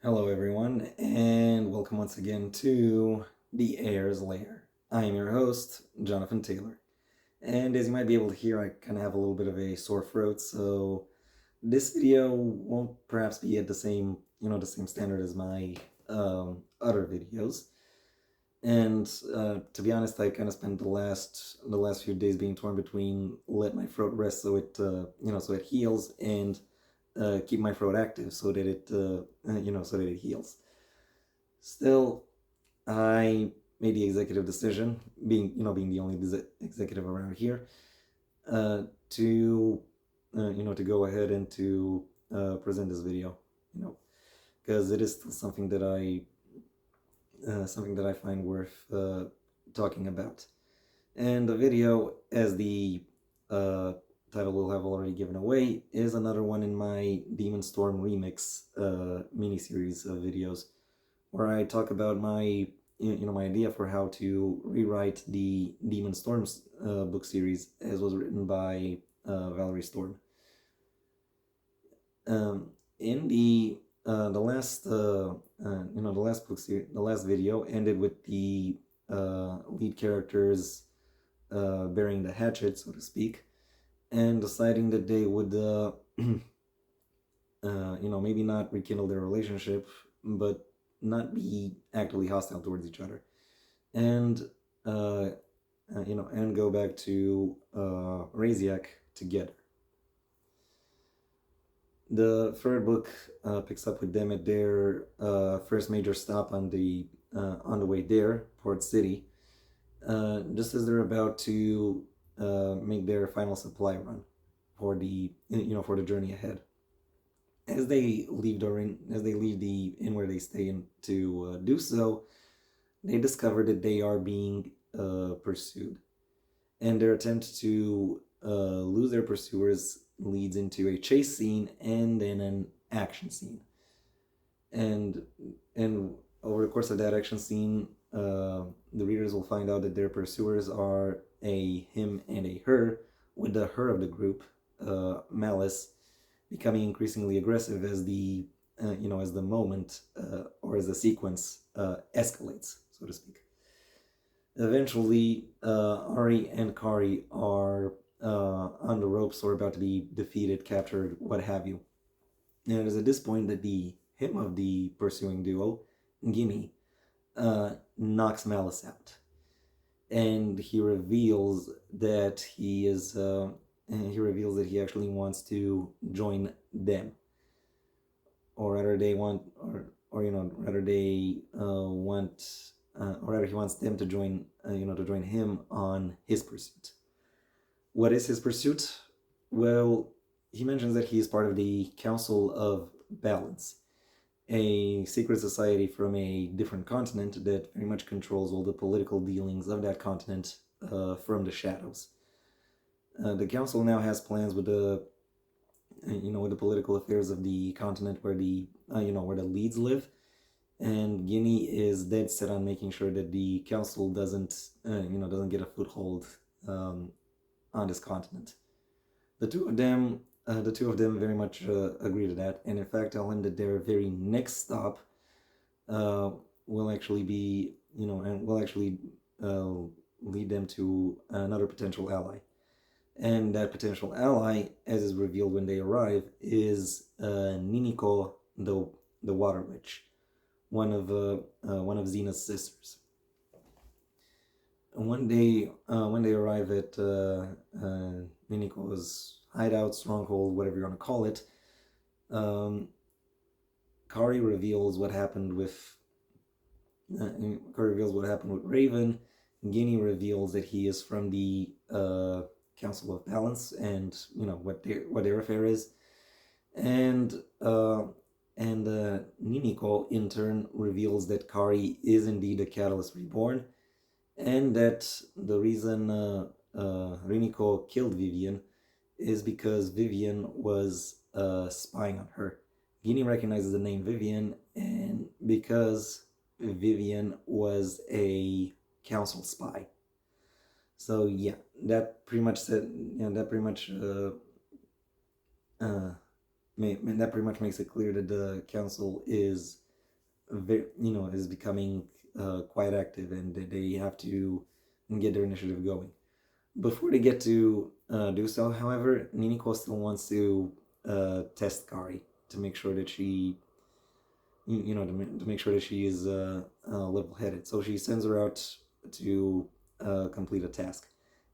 Hello everyone, and welcome once again to the Heir's Lair. I am your host, Jonathan Taylor. And as you might be able to hear, I kind of have a little bit of a sore throat, so this video won't perhaps be at the same, the same standard as my other videos. And to be honest, I kind of spent the last few days being torn between let my throat rest so it so it heals, and keep my throat active so that so that it heals. Still, I made the executive decision, being the only executive around here, to to go ahead and to present this video, because it is still something that I find worth talking about. And the video, as the title will have already given away, is another one in my Demon Storm remix mini-series of videos, where I talk about my my idea for how to rewrite the Demon Storms book series as was written by Valerie Storm. In the last the last book series, the last video ended with the lead characters burying the hatchet, so to speak, and deciding that they would maybe not rekindle their relationship, but not be actively hostile towards each other, and and go back to Raziak together. The third book picks up with them at their first major stop on the way there, Port City, just as they're about to make their final supply run for the for the journey ahead. As they leave the inn where they stay in to do so, they discover that they are being pursued, and their attempt to lose their pursuers leads into a chase scene and then an action scene. And over the course of that action scene, the readers will find out that their pursuers are a him and a her, with the her of the group, Malice, becoming increasingly aggressive as the as the moment or as the sequence escalates, so to speak. Eventually, Ari and Kari are on the ropes or about to be defeated, captured, what have you. And it is at this point that the him of the pursuing duo, Gimme, knocks Malice out, and he reveals that he actually wants to join them, or rather they want, or rather they want, or rather he wants them to join, to join him on his pursuit. What is his pursuit? Well, he mentions that he is part of the Council of Balance, a secret society from a different continent that very much controls all the political dealings of that continent from the shadows. The council now has plans with the with the political affairs of the continent where the where the leads live, and Guinea is dead set on making sure that the council doesn't get a foothold on this continent. The two of them very much agree to that, and in fact tell him that their very next stop will actually be and will actually lead them to another potential ally. And that potential ally, as is revealed when they arrive, is Niniko, the Water Witch, one of Xena's sisters. One day, when they arrive at Niniko's hideout, stronghold, whatever you're gonna call it, Kari reveals what happened with Raven. Guinea reveals that he is from the Council of Balance, and what their affair is, and Niniko in turn reveals that Kari is indeed a Catalyst Reborn, and that the reason Riniko killed Vivian is because Vivian was spying on her. Guinea recognizes the name Vivian, and because Vivian was a council spy. So yeah, that pretty much makes it clear that the council is is becoming quite active, and they have to get their initiative going. Before they get to do so, however, Niniko still wants to test Kari to make sure that she, to make sure that she is level-headed. So she sends her out to complete a task,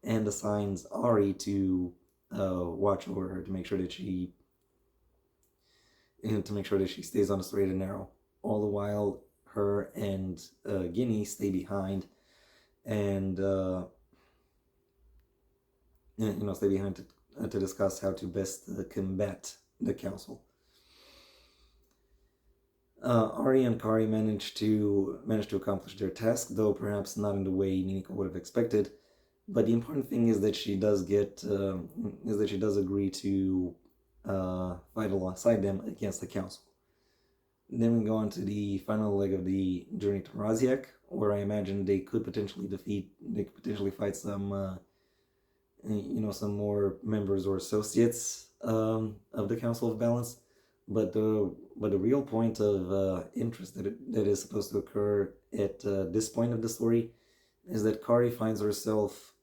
and assigns Ari to watch over her to make sure that she stays on the straight and narrow. All the while, her and Guinea stay behind, and stay behind to discuss how to best combat the council. Ari and Kari manage to accomplish their task, though perhaps not in the way Niniko would have expected. But the important thing is that she does agree to fight alongside them against the council. Then we go on to the final leg of the journey to Raziak, where I imagine they could potentially fight some some more members or associates of the Council of Balance. But the real point of interest that is supposed to occur at this point of the story is that Kari finds herself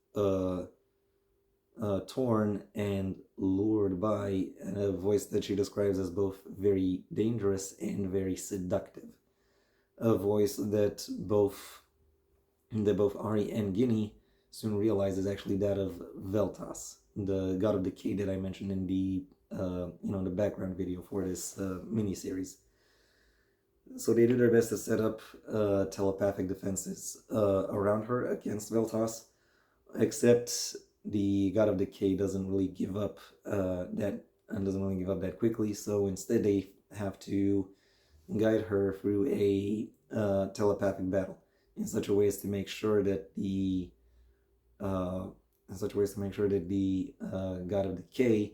torn and lured by a voice that she describes as both very dangerous and very seductive. A voice that both Ari and Guinea soon realize is actually that of Veltas, the god of decay that I mentioned in the the background video for this mini-series. So they do their best to set up telepathic defenses around her against Veltas, except the god of decay doesn't really give up that quickly. So instead, they have to guide her through a telepathic battle in such a way as to make sure that the god of decay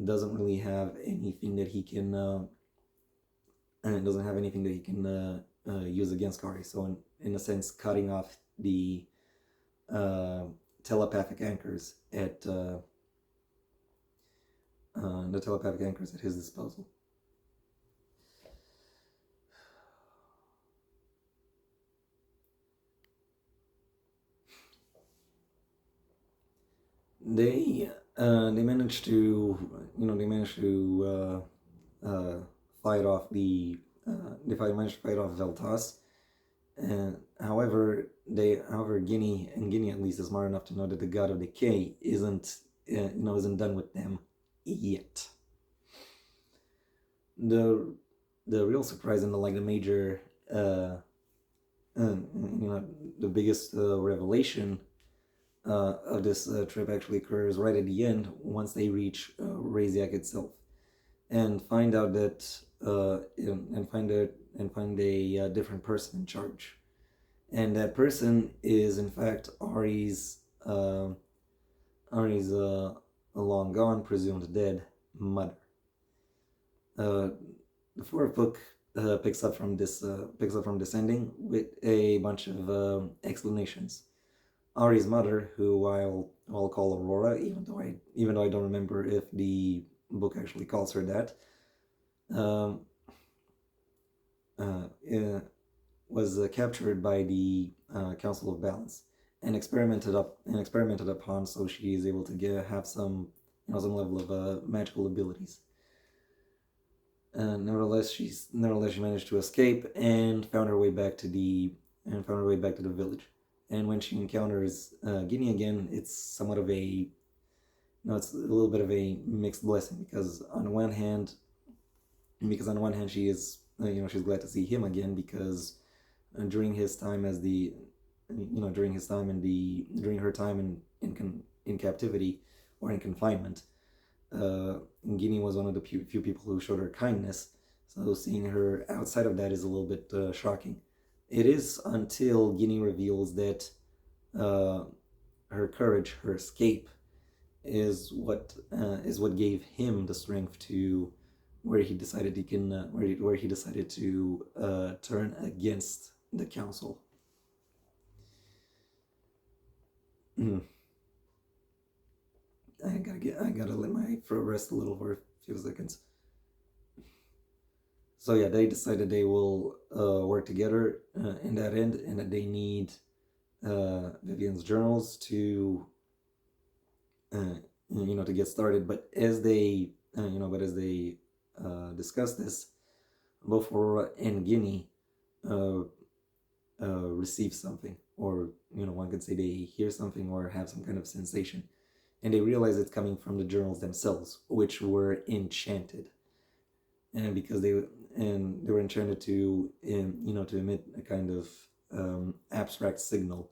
doesn't really have anything that he can use against Kari. So in a sense, cutting off the telepathic anchors at his disposal. They managed to fight off Veltas, and however Guinea at least is smart enough to know that the god of decay isn't done with them yet. The real surprise and the major the biggest revelation of this trip actually occurs right at the end, once they reach Raziak itself, and find out that find a different person in charge, and that person is in fact Ari's long gone, presumed dead mother. The fourth book picks up from this ending with a bunch of explanations. Ari's mother, who I'll call Aurora, even though I don't remember if the book actually calls her that, was captured by the Council of Balance and experimented upon, so she is able to have some level of magical abilities. Nevertheless, she managed to escape and found her way back to the village. And when she encounters Guinea again, it's somewhat of it's a little bit of a mixed blessing, because on one hand she is she's glad to see him again, because during her time in captivity or in confinement, Guinea was one of the few people who showed her kindness. So seeing her outside of that is a little bit shocking. It is until Guinea reveals that her courage, her escape, is what gave him the strength to where he decided to turn against the council. I gotta let my throat rest a little for a few seconds. So yeah, they decided they will work together in that end, and that they need Vivian's journals to to get started. But as they discuss this, both Aurora and Guinea uh, receive something, or one could say they hear something or have some kind of sensation, and they realize it's coming from the journals themselves, which were enchanted, and because they were enchanted to to emit a kind of abstract signal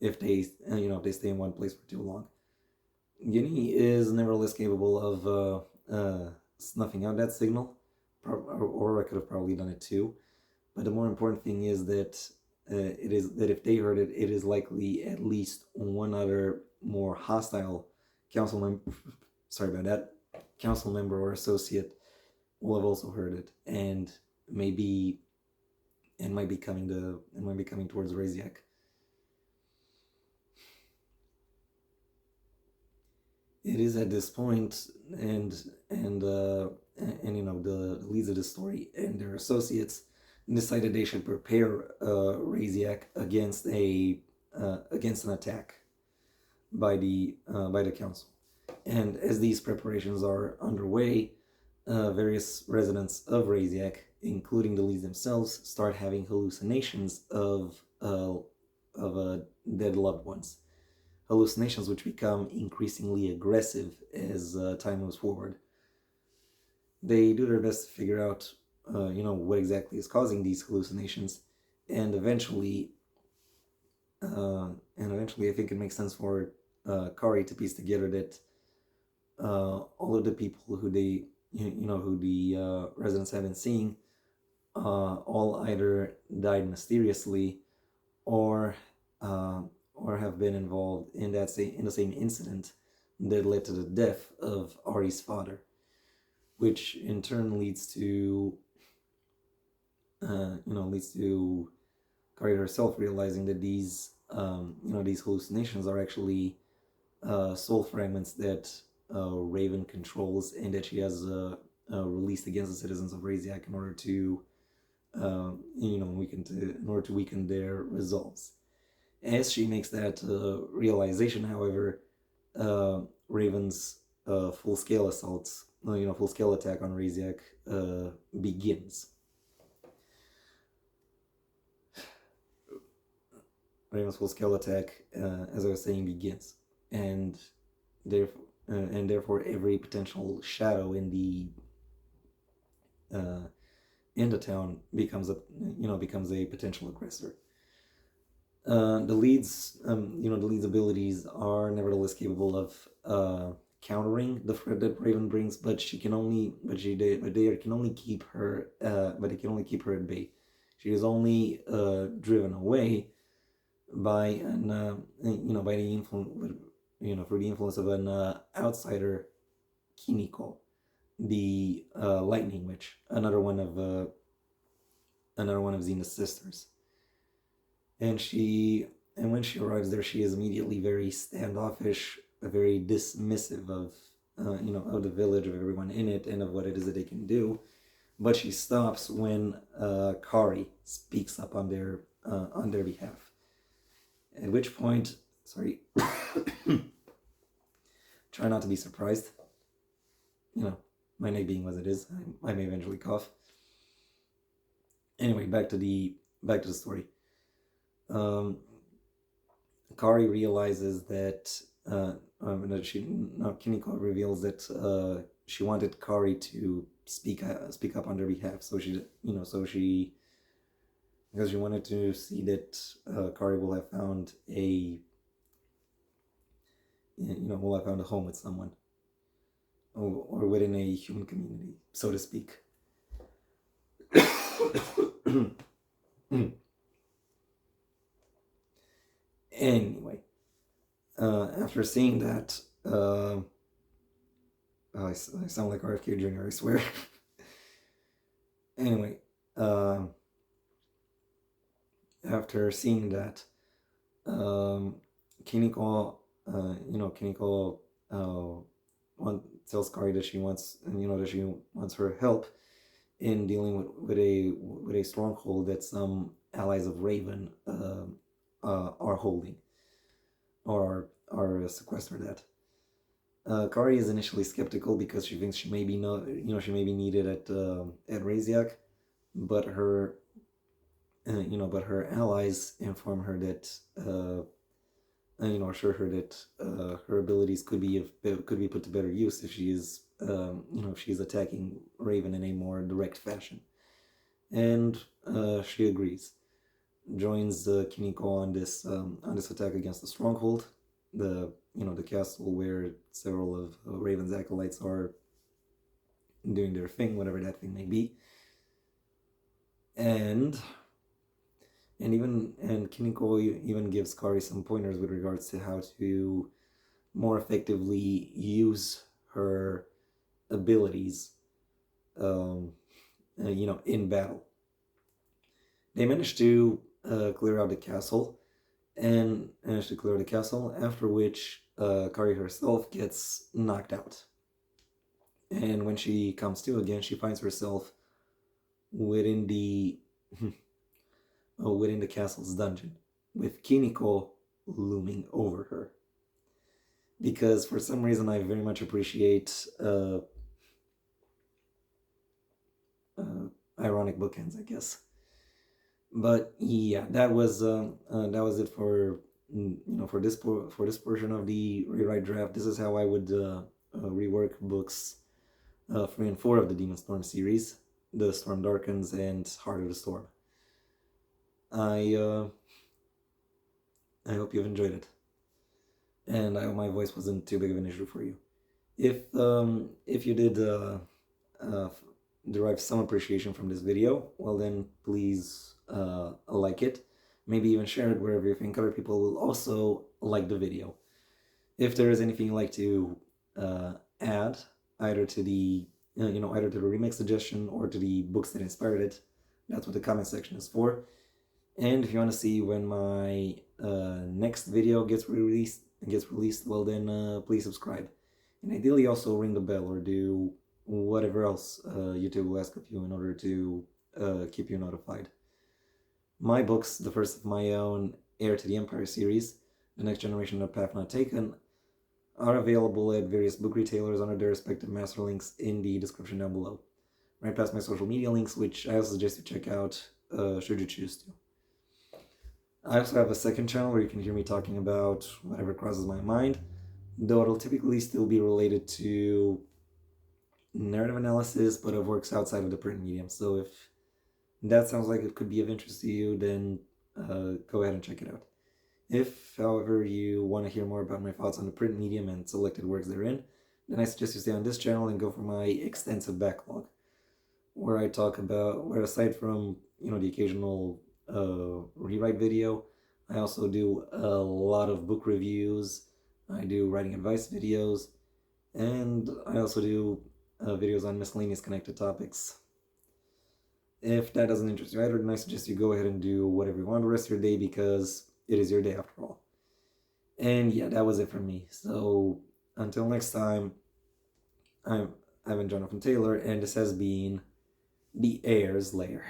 if they if they stay in one place for too long. Guinea is nevertheless capable of snuffing out that signal, or I could have probably done it too. But the more important thing is that it is that if they heard it, it is likely at least one other more hostile council member. Sorry about that. Council member or associate will have also heard it, and maybe might be coming towards Raziak. It is at this point, and the leads of the story and their associates decided they should prepare Raziak against against an attack by the council. And as these preparations are underway, various residents of Raziak, including the leads themselves, start having hallucinations of dead loved ones. Hallucinations which become increasingly aggressive as time moves forward. They do their best to figure out, what exactly is causing these hallucinations, and eventually, I think it makes sense for Kari to piece together that all of the people who who the residents have been seeing, all either died mysteriously, or have been involved in the same incident that led to the death of Ari's father, which in turn leads to Kari herself realizing that these these hallucinations are actually soul fragments that Raven controls, and that she has released against the citizens of Raziak in order to weaken their resolves. As she makes that realization, however, Raven's full-scale assaults, full-scale attack on Raziak begins. Raven's full-scale attack, as I was saying, begins, and therefore every potential shadow in the town becomes a potential aggressor. The lead's abilities are nevertheless capable of countering the threat that Raven brings, but they can only keep her at bay. She is only driven away by by the influence through the influence of an outsider, Kiniko, the lightning witch, another one of Xena's sisters. And when she arrives there, she is immediately very standoffish, very dismissive of of the village, of everyone in it, and of what it is that they can do. But she stops when Kari speaks up on their behalf. At which point, sorry, try not to be surprised. My neck being as it is, I may eventually cough. Anyway, back to the story. Kari realizes that Kiniko reveals that she wanted Kari to speak up on their behalf. So because she wanted to see that Kari will have found a home with someone, or within a human community, so to speak. Anyway, after seeing that, I sound like RFK Jr., I swear. Anyway, after seeing that, Kiniko tells Kari that she wants her help, in dealing with a stronghold that some allies of Raven are holding or are sequestered at. Kari is initially skeptical because she thinks she may be she may be needed at Raziak, but her but her allies inform her that assure her that her abilities could be put to better use if she is if she's attacking Raven in a more direct fashion, and she agrees. Joins Kiniko on this attack against the stronghold, the castle where several of Raven's acolytes are doing their thing, whatever that thing may be, and Kiniko even gives Kari some pointers with regards to how to more effectively use her abilities, in battle. They manage to clear out the castle, after which Kari herself gets knocked out. And when she comes to again, she finds herself within the castle's dungeon, with Kiniko looming over her. Because for some reason I very much appreciate ironic bookends, I guess. But yeah, that was it for this portion of the rewrite draft. This is how I would rework books 3 and 4 of the Demon Storm series, The Storm Darkens and Heart of the Storm. I hope you've enjoyed it, and I hope my voice wasn't too big of an issue for you. If you did derive some appreciation from this video, well then please like it, maybe even share it wherever you think other people will also like the video. If there is anything you'd like to add, either to the remake suggestion or to the books that inspired it, that's what the comment section is for. And if you want to see when my next video gets released, well then please subscribe, and ideally also ring the bell or do whatever else YouTube will ask of you in order to keep you notified. My books, the first of my own Heir to the Empire series, The Next Generation of Path Not Taken, are available at various book retailers under their respective master links in the description down below, right past my social media links, which I also suggest you check out should you choose to. I also have a second channel where you can hear me talking about whatever crosses my mind, though it'll typically still be related to narrative analysis, but of works outside of the print medium. So if that sounds like it could be of interest to you, then go ahead and check it out. If, however, you want to hear more about my thoughts on the print medium and selected works therein, then I suggest you stay on this channel and go for my extensive backlog, where I talk about, where aside from, the occasional rewrite video, I also do a lot of book reviews, I do writing advice videos, and I also do videos on miscellaneous connected topics. If that doesn't interest you either, then I suggest you go ahead and do whatever you want the rest of your day, because it is your day after all. And yeah, that was it for me. So until next time, I've been Jonathan Taylor, and this has been the Heir's Lair.